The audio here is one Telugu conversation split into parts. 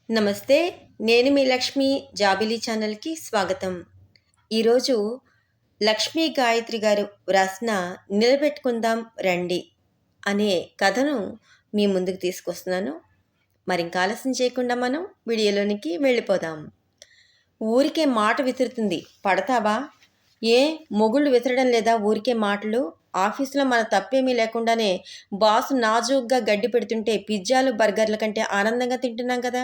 నమస్తే. నేను మీ లక్ష్మి. జాబిలీ ఛానల్‌కి స్వాగతం. ఈరోజు లక్ష్మీ గాయత్రి గారు వ్రాసిన 'నిలబెట్టుకుందాం రండి' అనే కథను మీ ముందుకు తీసుకొస్తున్నాను. మరింక ఆలస్యం చేయకుండా మనం వీడియోలోనికి వెళ్ళిపోదాం. ఊరికే మాట విసురుతుంది. పడతావా? ఏ మొగుళ్ళు విసరడం లేదా ఊరికే మాటలు? ఆఫీసులో మన తప్పేమీ లేకుండానే బాసు నాజూగ్గా గడ్డి పెడుతుంటే పిజ్జాలు, బర్గర్ల కంటే ఆనందంగా తింటున్నాం కదా!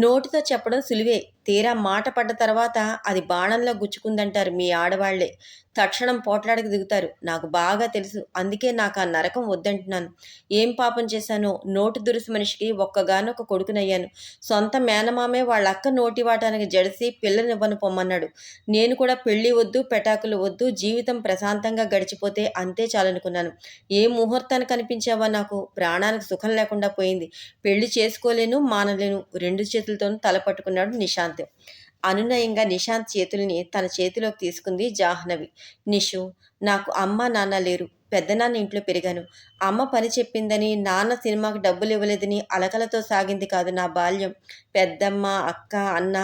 నోటితో చెప్పడం సులువే. తీరా మాట పడ్డ తర్వాత అది బాణంలో గుచ్చుకుందంటారు మీ ఆడవాళ్లే. తక్షణం పోట్లాడకు దిగుతారు. నాకు బాగా తెలుసు. అందుకే నాకా నరకం వద్దంటున్నాను. ఏం పాపం చేశానో? నోటి దురుసు మనిషికి ఒక్కగానొక్క కొడుకునయ్యాను. సొంత మేనమామే వాళ్ళక్క నోటివాటానికి జడిసి పిల్లనివ్వను పొమ్మన్నాడు. నేను కూడా పెళ్లి వద్దు, పెటాకులు వద్దు, జీవితం ప్రశాంతంగా గడిచిపోతే అంతే చాలనుకున్నాను. ఏ ముహూర్తానికి కనిపించావా నాకు? ప్రాణానికి సుఖం లేకుండా పోయింది. పెళ్లి చేసుకోలేను, మానలేను. రెండు చేతులతోనూ తల పట్టుకున్నాడు నిశాంత్. అనునయంగా నిశాంత్ చేతుల్ని తన చేతిలోకి తీసుకుంది జాహ్నవి. నిషు, నాకు అమ్మ నాన్న లేరు. పెద్దనాన్న ఇంట్లో పెరిగాను. అమ్మ పని చెప్పిందని, నాన్న సినిమాకి డబ్బులు ఇవ్వలేదని అలకలతో సాగింది కాదు నా బాల్యం. పెద్దమ్మ, అక్క, అన్న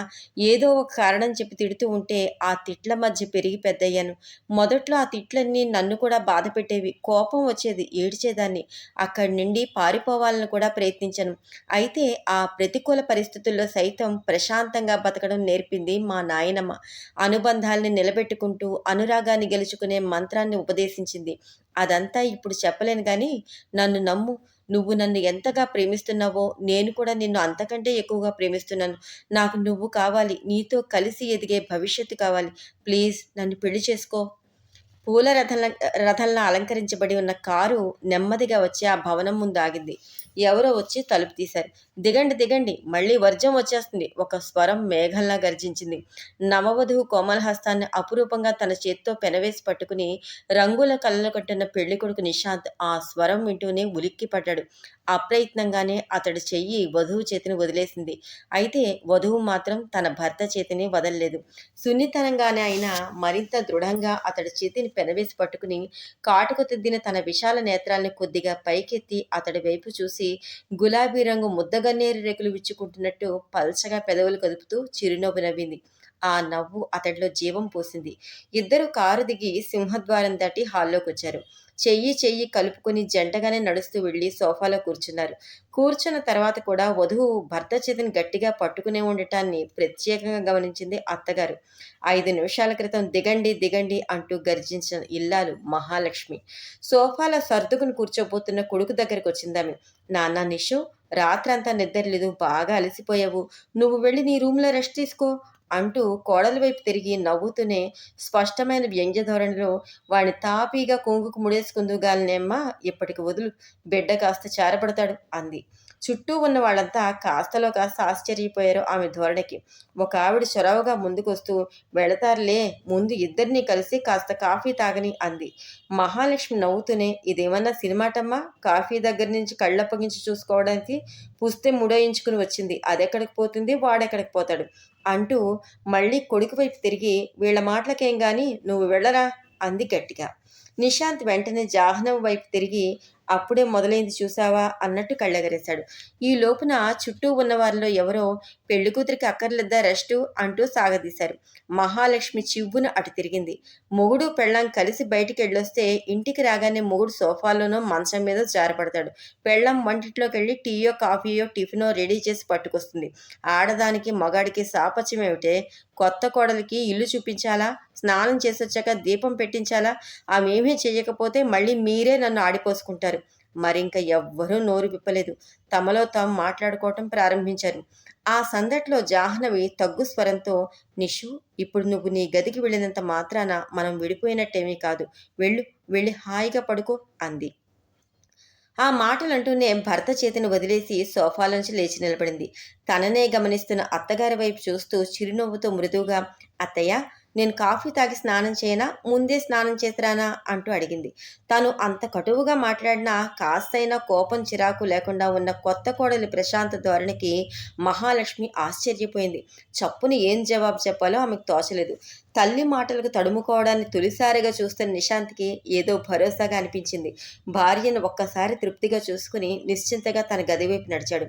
ఏదో ఒక కారణం చెప్పి తిడుతూ ఉంటే ఆ తిట్ల మధ్య పెరిగి పెద్దయ్యాను. మొదట్లో ఆ తిట్లన్నీ నన్ను కూడా బాధ పెట్టేవి. కోపం వచ్చేది, ఏడ్చేదాన్ని. అక్కడి నుండి పారిపోవాలని కూడా ప్రయత్నించాను. అయితే ఆ ప్రతికూల పరిస్థితుల్లో సైతం ప్రశాంతంగా బతకడం నేర్పింది మా నాయనమ్మ. అనుబంధాల్ని నిలబెట్టుకుంటూ అనురాగాన్ని గెలుచుకునే మంత్రాన్ని ఉపదేశించింది. అదంతా ఇప్పుడు చెప్పలేను గాని నన్ను నమ్ము. నువ్వు నన్ను ఎంతగా ప్రేమిస్తున్నావో నేను కూడా నిన్ను అంతకంటే ఎక్కువగా ప్రేమిస్తున్నాను. నాకు నువ్వు కావాలి. నీతో కలిసి ఎదిగే భవిష్యత్తు కావాలి. ప్లీజ్ నన్ను పెళ్లి చేసుకో. పూల రథంలా అలంకరించబడి ఉన్న కారు నెమ్మదిగా వచ్చి ఆ భవనం ముందు ఆగింది. ఎవరో వచ్చి తలుపు తీశారు. దిగండి దిగండి, మళ్ళీ వర్జం వచ్చేస్తుంది. ఒక స్వరం మేఘంలా గర్జించింది. నవవధువు కోమల హస్తాన్ని అపురూపంగా తన చేత్తో పెనవేసి పట్టుకుని రంగుల కళ్ళను కట్టిన పెళ్లికొడుకు నిశాంత్ ఆ స్వరం వింటూనే ఉలిక్కి పడ్డాడు. అప్రయత్నంగానే అతడి చెయ్యి వధువు చేతిని వదిలేసింది. అయితే వధువు మాత్రం తన భర్త చేతిని వదల్లేదు. సున్నితనంగానే అయినా మరింత దృఢంగా అతడి చేతిని పెనవేసి పట్టుకుని కాటుకు తిద్దిన తన విశాల నేత్రాల్ని కొద్దిగా పైకెత్తి అతడి వైపు చూసి గులాబీ రంగు ముద్దగన్నేరు రేకులు విచ్చుకుంటున్నట్టు పల్చగా పెదవులు కదుపుతూ చిరునవ్వు నవ్వింది. ఆ నవ్వు అతడిలో జీవం పోసింది. ఇద్దరు కారు దిగి సింహద్వారం దాటి హాల్లోకొచ్చారు. చెయ్యి చెయ్యి కలుపుకొని జంటగానే నడుస్తూ వెళ్లి సోఫాలో కూర్చున్నారు. కూర్చున్న తర్వాత కూడా వధువు భర్త చేతిని గట్టిగా పట్టుకునే ఉండటాన్ని ప్రత్యేకంగా గమనించింది అత్తగారు. 5 నిమిషాల క్రితం దిగండి దిగండి అంటూ గర్జించిన ఇల్లాలు మహాలక్ష్మి. సోఫాలో సర్దుకుని కూర్చోబోతున్న కొడుకు దగ్గరకు వచ్చిందామె. నాన్నా నిషు, రాత్రంతా నిద్రలేదు, బాగా అలసిపోయావు. నువ్వు వెళ్ళి నీ రూమ్లో రెస్ట్ తీసుకో అంటూ కోడలి వైపు తిరిగి నవ్వుతూనే స్పష్టమైన వ్యంగ్య ధోరణిలో వాడిని తాపీగా కొంగుకు ముడేసుకుందుగాలనేమ్మా, ఇప్పటికి వదులు, బిడ్డ కాస్త చేరబడతాడు అంది. చుట్టూ ఉన్న వాళ్ళంతా కాస్తలో కాస్త ఆశ్చర్యపోయారు ఆమె ధోరణికి. ఒక ఆవిడ చొరవగా ముందుకొస్తూ, వెళతారులే, ముందు ఇద్దరినీ కలిసి కాస్త కాఫీ తాగని అంది. మహాలక్ష్మి నవ్వుతూనే, ఇదేమన్నా సినిమాటమ్మా, కాఫీ దగ్గర నుంచి కళ్ళప్పగించి చూసుకోవడానికి పుస్తే ముడోయించుకుని వచ్చింది. అదెక్కడికి పోతుంది, వాడెక్కడికి పోతాడు అంటూ మళ్ళీ కొడుకు వైపు తిరిగి, వీళ్ళ మాటలకేం గాని నువ్వు వెళ్ళరా అంది గట్టిగా. నిశాంత్ వెంటనే జాహ్నవి వైపు తిరిగి, అప్పుడే మొదలైంది చూశావా అన్నట్టు కళ్ళెగరేశాడు. ఈ లోపున చుట్టూ ఉన్నవారిలో ఎవరో, పెళ్లికూతురికి అక్కర్లేద్దా రెస్టు అంటూ సాగదీశారు. మహాలక్ష్మి చివ్వున అటు తిరిగింది. మొగుడు పెళ్ళాం కలిసి బయటికెళ్ళొస్తే ఇంటికి రాగానే మొగుడు సోఫాలోనో మంచం మీద జారపడతాడు. పెళ్ళాం వంటిట్లోకెళ్ళి టీయో కాఫీయో టిఫినో రెడీ చేసి పట్టుకొస్తుంది. ఆడదానికి మగాడికి సాపత్యమేమిటే? కొత్త కోడలికి ఇల్లు చూపించాలా, స్నానం చేసొచ్చాక దీపం పెట్టించాలా? ఆమెమీ చెయ్యకపోతే మళ్ళీ మీరే నన్ను ఆడిపోసుకుంటారు. మరింక ఎవ్వరూ నోరు విప్పలేదు. తమలో తాము మాట్లాడుకోవటం ప్రారంభించారు. ఆ సందట్లో జాహ్నవి తగ్గు స్వరంతో, నిషు, ఇప్పుడు నువ్వు నీ గదికి వెళ్ళినంత మాత్రాన మనం విడిపోయినట్టేమీ కాదు. వెళ్ళు, వెళ్ళి హాయిగా పడుకో అంది. ఆ మాటలంటూనే భర్త చేతిని వదిలేసి సోఫాలోంచి లేచి నిలబడింది. తననే గమనిస్తున్న అత్తగారి వైపు చూస్తూ చిరునవ్వుతో మృదువుగా, అత్తయ్య, నేను కాఫీ తాగి స్నానం చేయనా? ముందే స్నానం చేసి రానా?" అంటూ అడిగింది. తను అంత కటువుగా మాట్లాడినా కాస్తైనా కోపం, చిరాకు లేకుండా ఉన్న కొత్త కోడలి ప్రశాంత ధోరణికి మహాలక్ష్మి ఆశ్చర్యపోయింది. చప్పున ఏం జవాబు చెప్పాలో ఆమెకు తోచలేదు. తల్లి మాటలకు తడుముకోవడాన్ని తొలిసారిగా చూస్తున్న నిశాంత్‌కి ఏదో భరోసాగా అనిపించింది. భార్యను ఒక్కసారి తృప్తిగా చూసుకుని నిశ్చింతగా తన గది వైపు నడిచాడు.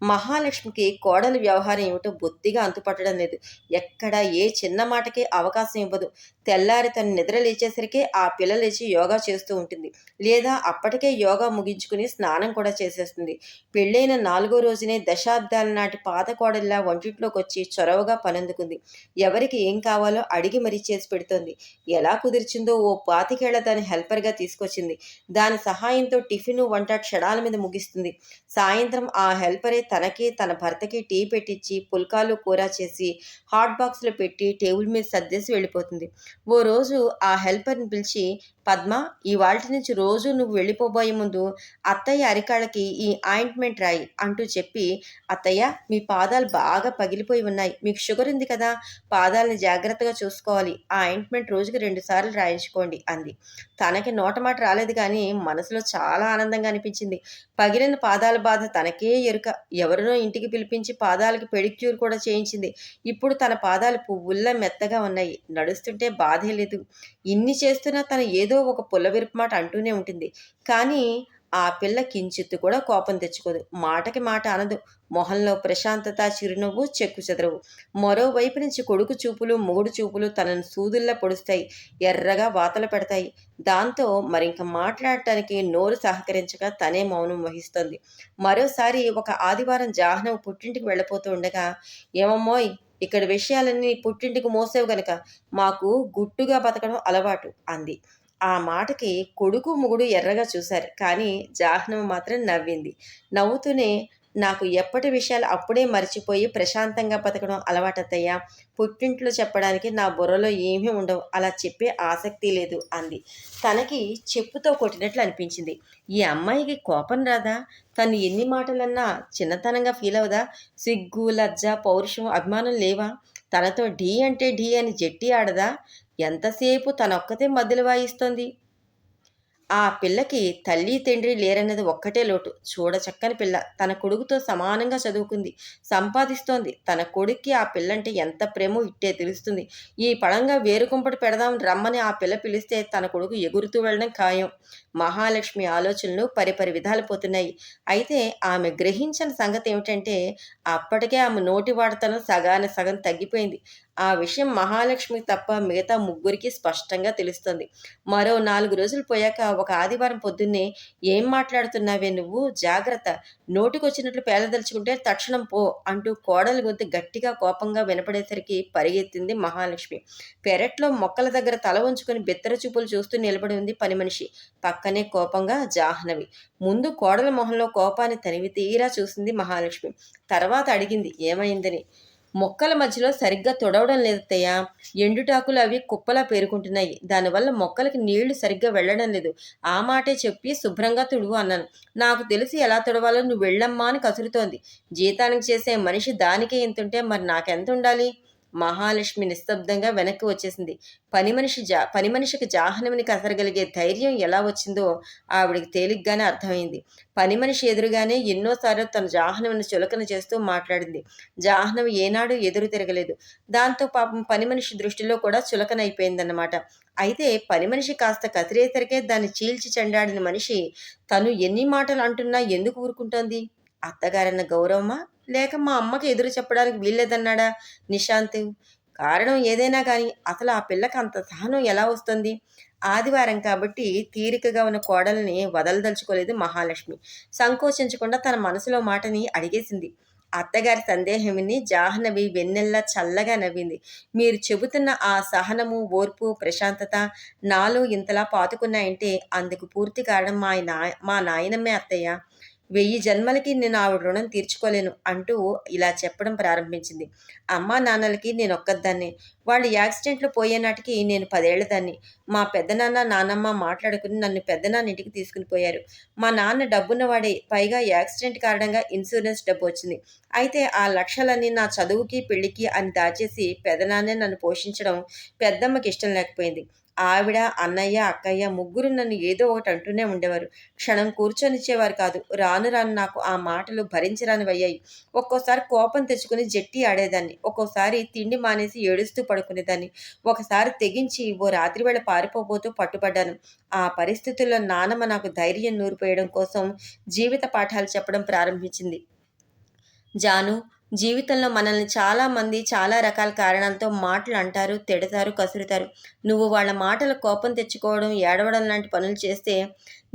మహాలక్ష్మికి కోడలి వ్యవహారం ఏమిటో బొత్తిగా అంతుపట్టడం లేదు. ఎక్కడా ఏ చిన్న మాటకి అవకాశం ఇవ్వదు. తెల్లారి తను నిద్ర లేచేసరికి ఆ పిల్ల లేచి యోగా చేస్తూ ఉంటుంది. లేదా అప్పటికే యోగా ముగించుకుని స్నానం కూడా చేసేస్తుంది. పెళ్ళైన 4గో రోజునే దశాబ్దాల నాటి పాత కోడలిలా వంటింట్లోకొచ్చి చొరవగా పనందుకుంది. ఎవరికి ఏం కావాలో అడిగి మరీ చేసి పెడుతోంది. ఎలా కుదిర్చిందో ఓ 25 ఏళ్ల దాని హెల్పర్‌గా తీసుకొచ్చింది. దాని సహాయంతో టిఫిను, వంట క్షణాల మీద ముగిస్తుంది. సాయంత్రం ఆ హెల్పరే తనకి, తన భర్తకి టీ పెట్టించి, పుల్కాలు, కూర చేసి హాట్ బాక్స్‌లో పెట్టి టేబుల్ మీద సర్దేసి వెళ్ళిపోతుంది. ఓ రోజు ఆ హెల్పర్‌ని పిలిచి, "పద్మ, ఇవాల్టి నుంచి రోజూ నువ్వు వెళ్ళిపోబోయే ముందు అత్తయ్య అరికాళ్ళకి ఈ ఆయింట్‌మెంట్ రాయి" అంటూ చెప్పి, "అత్తయ్య, మీ పాదాలు బాగా పగిలిపోయి ఉన్నాయి. మీకు షుగర్ ఉంది కదా! పాదాలని జాగ్రత్తగా చూసుకోవాలి. ఆ ఆయింట్‌మెంట్ రోజుకి 2 సార్లు రాయించుకోండి" అంది. తనకి నోటమాట రాలేదు కానీ మనసులో చాలా ఆనందంగా అనిపించింది. పగిలిన పాదాల బాధ తనకే ఎరుక. ఎవరినో ఇంటికి పిలిపించి పాదాలకి పెడిక్యూర్ కూడా చేయించింది. ఇప్పుడు తన పాదాలు పువ్వుల్లా మెత్తగా ఉన్నాయి. నడుస్తుంటే బాధే లేదు. ఇన్ని చేస్తున్నా తను ఏదో ఒక పుల్లవిరుపు మాట అంటూనే ఉంటుంది. కానీ ఆ పిల్ల కించిత్తు కూడా కోపం తెచ్చుకోదు. మాటకి మాట అనదు. మొహంలో ప్రశాంతత, చిరునవ్వు చెక్కుచెదరవు. మరోవైపు నుంచి కొడుకు చూపులు, మొగుడు చూపులు తనను సూదుల్లా పొడుస్తాయి. ఎర్రగా వాతలు పెడతాయి. దాంతో మరింక మాట్లాడటానికి నోరు సహకరించక తనే మౌనం వహిస్తోంది. మరోసారి ఒక ఆదివారం జాహ్నవి పుట్టింటికి వెళ్ళబోతూ ఉండగా, "ఏమమ్మోయ్, ఇక్కడి విషయాలన్నీ పుట్టింటికి మోసేవు గనక మాకు గుట్టుగా బతకడం అలవాటు" అంది. ఆ మాటకి కొడుకు, మొగుడు ఎర్రగా చూశారు. కానీ జాహ్నవి మాత్రం నవ్వింది. నవ్వుతూనే, "నాకు ఎప్పటి విషయాలు అప్పుడే మరిచిపోయి ప్రశాంతంగా బతకడం అలవాటత్తయ్యా. పుట్టింట్లో చెప్పడానికి నా బుర్రలో ఏమీ ఉండవు. అలా చెప్పే ఆసక్తి లేదు" అంది. తనకి చెప్పుతో కొట్టినట్లు అనిపించింది. ఈ అమ్మాయికి కోపం రాదా? తను ఎన్ని మాటలన్నా చిన్నతనంగా ఫీలవదా? సిగ్గు, లజ్జ, పౌరుషం, అభిమానం లేవా? తనతో ఢీ అంటే ఢీ అని జట్టి ఆడదా? ఎంతసేపు తనొక్కతే మధ్యలో వాయిస్తోంది. ఆ పిల్లకి తల్లి, తండ్రి లేరన్నది ఒక్కటే లోటు. చూడచక్కని పిల్ల. తన కొడుకుతో సమానంగా చదువుకుంది. సంపాదిస్తోంది. తన కొడుక్కి ఆ పిల్లంటే ఎంత ప్రేమో ఇట్టే తెలుస్తుంది. ఈ పళంగా వేరుకుంపటి పెడదాం రమ్మని ఆ పిల్ల పిలిస్తే తన కొడుకు ఎగురుతూ వెళ్ళడం ఖాయం. మహాలక్ష్మి ఆలోచనలు పరిపరి విధాలు పోతున్నాయి. అయితే ఆమె గ్రహించిన సంగతేమిటంటే, అప్పటికే ఆమె నోటి వాడతనం సగానికి సగం తగ్గిపోయింది. ఆ విషయం మహాలక్ష్మికి తప్ప మిగతా ముగ్గురికి స్పష్టంగా తెలుస్తోంది. మరో 4 రోజులు పోయాక ఒక ఆదివారం పొద్దున్నే, "ఏం మాట్లాడుతున్నావే నువ్వు? జాగ్రత్త! నోటికొచ్చినట్లు పేలదలుచుకుంటే తక్షణం పో" అంటూ కోడలి గొంతు గట్టిగా కోపంగా వినపడేసరికి పరిగెత్తింది మహాలక్ష్మి. పెరట్లో మొక్కల దగ్గర తల వంచుకొని బిత్తర చూపులు చూస్తూ నిలబడి ఉంది పనిమనిషి. పక్కనే కోపంగా జాహ్నవి. ముందు కోడలి మొహంలో కోపాన్ని తనివి తీరా చూసింది మహాలక్ష్మి. తర్వాత అడిగింది ఏమైందని. "మొక్కల మధ్యలో సరిగ్గా తుడవడం లేదత్తయ్య. ఎండుటాకులు అవి కుప్పలా పేరుకుంటున్నాయి. దానివల్ల మొక్కలకి నీళ్లు సరిగ్గా వెళ్ళడం లేదు. ఆ మాటే చెప్పి శుభ్రంగా తుడువు అన్నాను. నాకు తెలిసి ఎలా తుడవాలో నువ్వు వెళ్ళమ్మా అని కసురుతోంది. జీతానికి చేసే మనిషి దానికే ఇంతుంటే మరి నాకెంతుండాలి?" మహాలక్ష్మి నిశ్శబ్దంగా వెనక్కి వచ్చేసింది. పని మనిషికి జాహ్నవిని కసరగలిగే ధైర్యం ఎలా వచ్చిందో ఆవిడికి తేలిగ్గానే అర్థమైంది. పని మనిషి ఎదురుగానే ఎన్నోసార్లు తన జాహ్నవిని చులకన చేస్తూ మాట్లాడింది. జాహ్నవి ఏనాడు ఎదురు తిరగలేదు. దాంతో పాపం పని మనిషి దృష్టిలో కూడా చులకనైపోయిందన్నమాట. అయితే పని మనిషి కాస్త కసిరేసరికే దాన్ని చీల్చి చెండాడిన మనిషి తను ఎన్ని మాటలు అంటున్నా ఎందుకు ఊరుకుంటోంది? అత్తగారన్న గౌరవమా? లేక మా అమ్మకి ఎదురు చెప్పడానికి వీల్లేదన్నాడా నిశాంత్? కారణం ఏదైనా కానీ అసలు ఆ పిల్లకి అంత సహనం ఎలా వస్తుంది? ఆదివారం కాబట్టి తీరికగా ఉన్న కోడల్ని వదలదలుచుకోలేదు మహాలక్ష్మి. సంకోచించకుండా తన మనసులో మాటని అడిగేసింది. అత్తగారి సందేహం విని జాహ్నవి వెన్నెల్లా చల్లగా నవ్వింది. "మీరు చెబుతున్న ఆ సహనము, ఓర్పు, ప్రశాంతత నాలో ఇంతలా పాతుకున్నాయంటే అందుకు పూర్తి కారణం మా నాయనమ్మే అత్తయ్య. 1000 జన్మలకి నేను ఆవిడ రుణం తీర్చుకోలేను అంటూ ఇలా చెప్పడం ప్రారంభించింది. అమ్మా నాన్నలకి నేనొక్కదాన్నే. వాళ్ళు యాక్సిడెంట్‌లో పోయే నాటికి నేను 10 ఏళ్ల దాన్ని. మా పెద్దనాన్న, నానమ్మ మాట్లాడుకుని నన్ను పెద్దనాన్న ఇంటికి తీసుకొని పోయారు. మా నాన్న డబ్బున్నవాడే. పైగా యాక్సిడెంట్ కారణంగా ఇన్సూరెన్స్ డబ్బొచ్చింది. అయితే ఆ లక్షలన్నీ నా చదువుకి, పెళ్ళికి అని దాచేసి పెదనాన్నే నన్ను పోషించడం పెద్దమ్మకి ఇష్టం లేకపోయింది. ఆవిడ, అన్నయ్య, అక్కయ్య ముగ్గురు నన్ను ఏదో ఒకటి అంటూనే ఉండేవారు. క్షణం కూర్చొనిచ్చేవారు కాదు. రాను రాను నాకు ఆ మాటలు భరించరానివయ్యాయి. ఒక్కోసారి కోపం తెచ్చుకుని జట్టి ఆడేదాన్ని. ఒక్కోసారి తిండి మానేసి ఏడుస్తూ పడుకునేదాన్ని. ఒకసారి తెగించి ఓ రాత్రివేళ పారిపోబోతూ పట్టుబడ్డాను. ఆ పరిస్థితుల్లో నానమ్మ నాకు ధైర్యం నూరిపోయడం కోసం జీవిత పాఠాలు చెప్పడం ప్రారంభించింది. జాను, జీవితంలో మనల్ని చాలామంది చాలా రకాల కారణాలతో మాటలు అంటారు, తిడతారు, కసురుతారు. నువ్వు వాళ్ళ మాటలకు కోపం తెచ్చుకోవడం, ఏడవడం లాంటి పనులు చేస్తే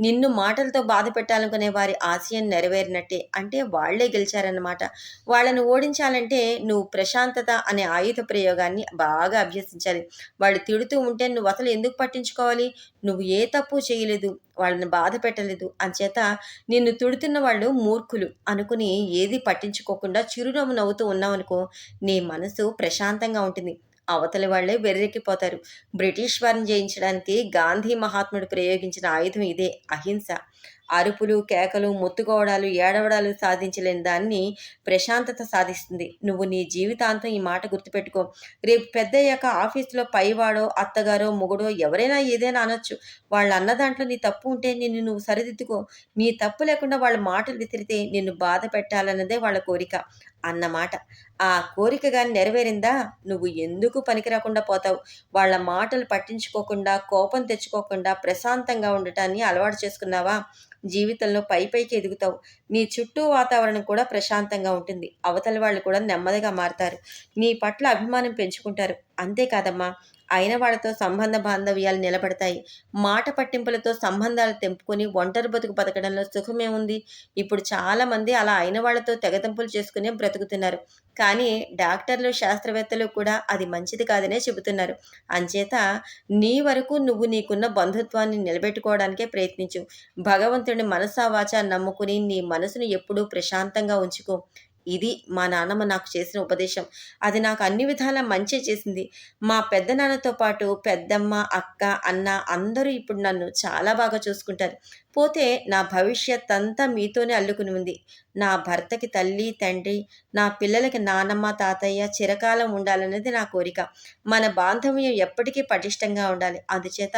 నిన్ను మాటలతో బాధ పెట్టాలనుకునే వారి ఆశయం నెరవేరినట్టే. అంటే వాళ్ళే గెలిచారన్నమాట. వాళ్ళని ఓడించాలంటే నువ్వు ప్రశాంతత అనే ఆయుధ ప్రయోగాన్ని బాగా అభ్యసించాలి. వాళ్ళు తిడుతూ ఉంటే నువ్వు అసలు ఎందుకు పట్టించుకోవాలి? నువ్వు ఏ తప్పు చేయలేదు. వాళ్ళని బాధ పెట్టలేదు. అంచేత నిన్ను తిడుతున్న వాళ్ళు మూర్ఖులు అనుకుని ఏది పట్టించుకోకుండా చిరునవ్వు నవ్వుతూ ఉన్నావనుకో, నీ మనసు ప్రశాంతంగా ఉంటుంది. అవతలి వాళ్ళే వెర్రెక్కిపోతారు. బ్రిటిష్ వారిని జయించడానికి గాంధీ మహాత్ముడు ప్రయోగించిన ఆయుధం ఇదే, అహింస. అరుపులు, కేకలు, మొత్తుకోవడాలు, ఏడవడాలు సాధించలేని దాన్ని ప్రశాంతత సాధిస్తుంది. నువ్వు నీ జీవితాంతం ఈ మాట గుర్తుపెట్టుకో. రేపు పెద్దయ్యాక ఆఫీసులో పైవాడో, అత్తగారో, మొగుడో ఎవరైనా ఏదైనా అనొచ్చు. వాళ్ళన్న దాంట్లో నీ తప్పు ఉంటే నిన్ను నువ్వు సరిదిద్దుకో. నీ తప్పు లేకుండా వాళ్ళ మాటలు విసిరితే నిన్ను బాధ పెట్టాలన్నదే వాళ్ళ కోరిక అన్నమాట. ఆ కోరిక గాని నెరవేరిందా నువ్వు ఎందుకు పనికిరాకుండా పోతావు. వాళ్ళ మాటలు పట్టించుకోకుండా, కోపం తెచ్చుకోకుండా ప్రశాంతంగా ఉండటాన్ని అలవాటు చేసుకున్నావా, జీవితంలో పైకి ఎదుగుతావు. నీ చుట్టూ వాతావరణం కూడా ప్రశాంతంగా ఉంటుంది. అవతలి వాళ్ళు కూడా నెమ్మదిగా మారతారు. నీ పట్ల అభిమానం పెంచుకుంటారు. అంతేకాదమ్మా, అయిన వాళ్ళతో సంబంధ బాంధవ్యాలు నిలబడతాయి. మాట పట్టింపులతో సంబంధాలు తెంపుకొని ఒంటరి బతుకు బతకడంలో సుఖమేముంది? ఇప్పుడు చాలామంది అలా అయిన వాళ్ళతో తెగతెంపులు చేసుకునే బ్రతుకుతున్నారు. కానీ డాక్టర్లు, శాస్త్రవేత్తలు కూడా అది మంచిది కాదనే చెబుతున్నారు. అంచేత నీ వరకు నువ్వు నీకున్న బంధుత్వాన్ని నిలబెట్టుకోవడానికే ప్రయత్నించు. భగవంతుడిని మనసా వాచా నమ్ముకుని నీ మనసును ఎప్పుడూ ప్రశాంతంగా ఉంచుకో. ఇది మా నాన్నమ్మ నాకు చేసిన ఉపదేశం. అది నాకు అన్ని విధాలా మంచే చేసింది. మా పెద్దనాన్నతో పాటు పెద్దమ్మ, అక్క, అన్న అందరూ ఇప్పుడు నన్ను చాలా బాగా చూసుకుంటారు. పోతే నా భవిష్యత్తంతా మీతోనే అల్లుకుని ఉంది. నా భర్తకి తల్లి, తండ్రి, నా పిల్లలకి నానమ్మ, తాతయ్య చిరకాలం ఉండాలన్నది నా కోరిక. మన బాంధవ్యం ఎప్పటికీ పటిష్టంగా ఉండాలి. అందుచేత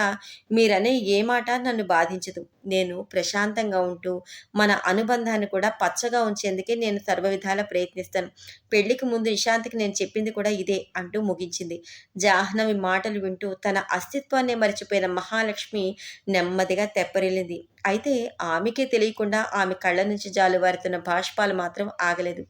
మీరనే ఏ మాట నన్ను బాధించదు. నేను ప్రశాంతంగా ఉంటూ, మన అనుబంధాన్ని కూడా పచ్చగా ఉంచేందుకే నేను సర్వవిధాలా ప్రయత్నిస్తాను. పెళ్లికి ముందు నిశాంత్‌కి నేను చెప్పింది కూడా ఇదే అంటూ ముగించింది. జాహ్నవి మాటలు వింటూ తన అస్తిత్వాన్నే మరిచిపోయిన మహాలక్ష్మి నెమ్మదిగా తెప్పరిల్లింది. అయితే ఆమెకే తెలియకుండా ఆమె కళ్ళ నుంచి జాలువారుతున్న బాష్పాలు మాత్రం ఆగలేదు.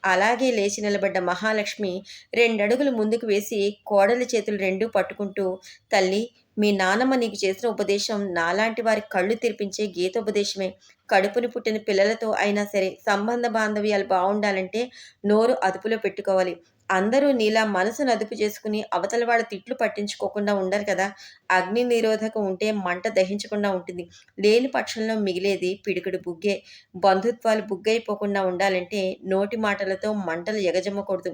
అలాగే లేచి నిలబడ్డ మహాలక్ష్మి 2 అడుగులు ముందుకు వేసి కోడలి చేతులు రెండూ పట్టుకుంటూ, తల్లి, మీ నానమ్మ నీకు చేసిన ఉపదేశం నాలాంటి వారి కళ్ళు తెరిపించే గీతోపదేశమే. కడుపున పుట్టిన పిల్లలతో అయినా సరే సంబంధ బాంధవ్యాలు బావుండాలంటే నోరు అదుపులో పెట్టుకోవాలి. అందరూ నీలా మనసును అదుపు చేసుకుని అవతల వాళ్ళ తిట్లు పట్టించుకోకుండా ఉండరు కదా! అగ్ని నిరోధకం ఉంటే మంట దహించకుండా ఉంటుంది. లేని పక్షంలో మిగిలేది పిడికెడు బుగ్గే. బంధుత్వాలు బుగ్గైపోకుండా ఉండాలంటే నోటి మాటలతో మంటలు ఎగజెమ్మకూడదు.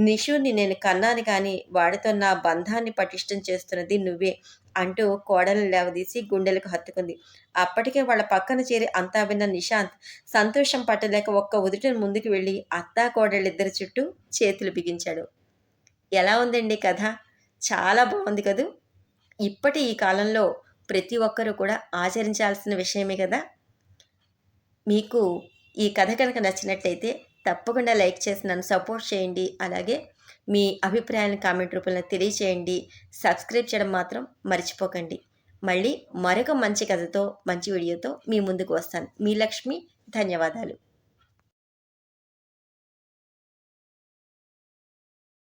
నిషుని నేను కన్నాను కానీ వాడితో నా బంధాన్ని పటిష్టం చేస్తున్నది నువ్వే అంటూ కోడల్ని లేవదీసి గుండెలకు హత్తుకుంది. అప్పటికే వాళ్ళ పక్కన చేరి అంతా విన్న నిశాంత్ సంతోషం పట్టలేక ఒక్క ఉదుటున ముందుకు వెళ్ళి అత్తా కోడళ్ళిద్దరి చుట్టూ చేతులు బిగించాడు. ఎలా ఉందండి కథ? చాలా బావుంది కదూ! ఇప్పటి ఈ కాలంలో ప్రతి ఒక్కరూ కూడా ఆచరించాల్సిన విషయమే కదా! మీకు ఈ కథ కనుక నచ్చినట్లయితే తప్పకుండా లైక్ చేసి నన్ను సపోర్ట్ చేయండి. అలాగే మీ అభిప్రాయాలను కామెంట్ రూపంలో తెలియచేయండి. సబ్స్క్రైబ్ చేయడం మాత్రం మర్చిపోకండి. మళ్ళీ మరొక మంచి కథతో, మంచి వీడియోతో మీ ముందుకు వస్తాను. మీ లక్ష్మి. ధన్యవాదాలు.